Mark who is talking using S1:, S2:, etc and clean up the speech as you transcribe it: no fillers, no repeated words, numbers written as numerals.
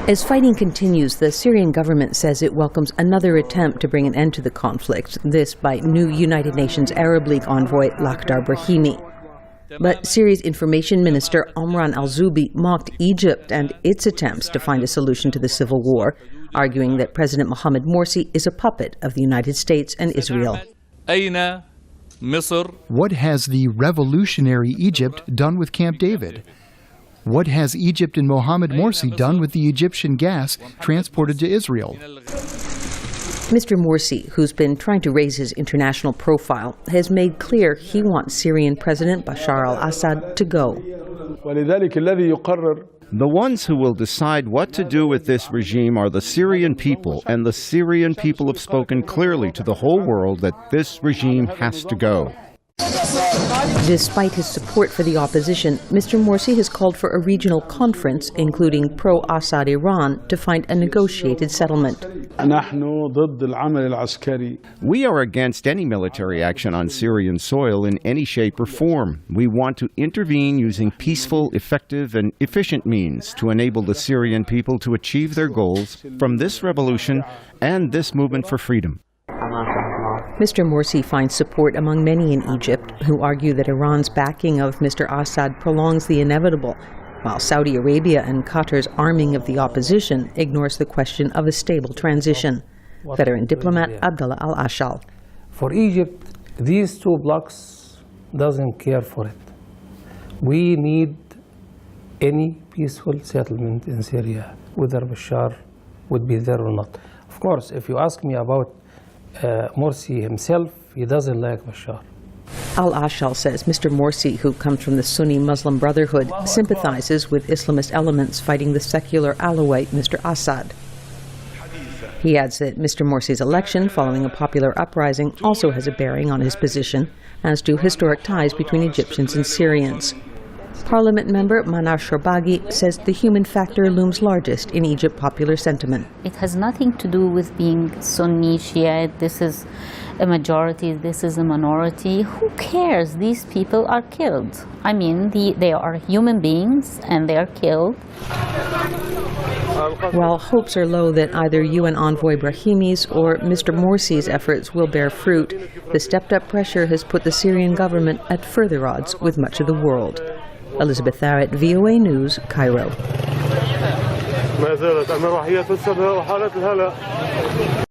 S1: As fighting continues, the Syrian government says it welcomes another attempt to bring an end to the conflict, this by new United Nations Arab League envoy Lakhdar Brahimi. But Syria's information minister Omran al-Zoubi mocked Egypt and its attempts to find a solution to the civil war, arguing that President Mohamed Morsi is a puppet of the United States and Israel.
S2: What has the revolutionary Egypt done with Camp David? What has Egypt and Mohamed Morsi done with the Egyptian gas transported to Israel?
S1: Mr. Morsi, who's been trying to raise his international profile, has made clear he wants Syrian President Bashar al-Assad to go.
S3: The ones who will decide what to do with this regime are the Syrian people, and the Syrian people have spoken clearly to the whole world that this regime has to go.
S1: Despite his support for the opposition, Mr. Morsi has called for a regional conference, including pro-Assad Iran, to find a negotiated settlement.
S3: We are against any military action on Syrian soil in any shape or form. We want to intervene using peaceful, effective, and efficient means to enable the Syrian people to achieve their goals from this revolution and this movement for freedom.
S1: Mr. Morsi finds support among many in Egypt who argue that Iran's backing of Mr. Assad prolongs the inevitable, while Saudi Arabia and Qatar's arming of the opposition ignores the question of a stable transition. Veteran diplomat Abdullah al-Ashaal.
S4: For Egypt, these two blocs doesn't care for it. We need any peaceful settlement in Syria, whether Bashar would be there or not. Of course, if you ask me about Morsi himself, he doesn't like Bashar.
S1: Al-Ashaal says Mr. Morsi, who comes from the Sunni Muslim Brotherhood, sympathizes with Islamist elements fighting the secular Alawite Mr. Assad. He adds that Mr. Morsi's election, following a popular uprising, also has a bearing on his position, as do historic ties between Egyptians and Syrians. Parliament member Manar Shorbagy says the human factor looms largest in Egypt popular sentiment.
S5: It has nothing to do with being Sunni, Shiite. This is a majority, this is a minority. Who cares? These people are killed. I mean, they are human beings and they are killed.
S1: While hopes are low that either UN envoy Brahimi's or Mr. Morsi's efforts will bear fruit, the stepped-up pressure has put the Syrian government at further odds with much of the world. Elizabeth Arrott, VOA News, Cairo.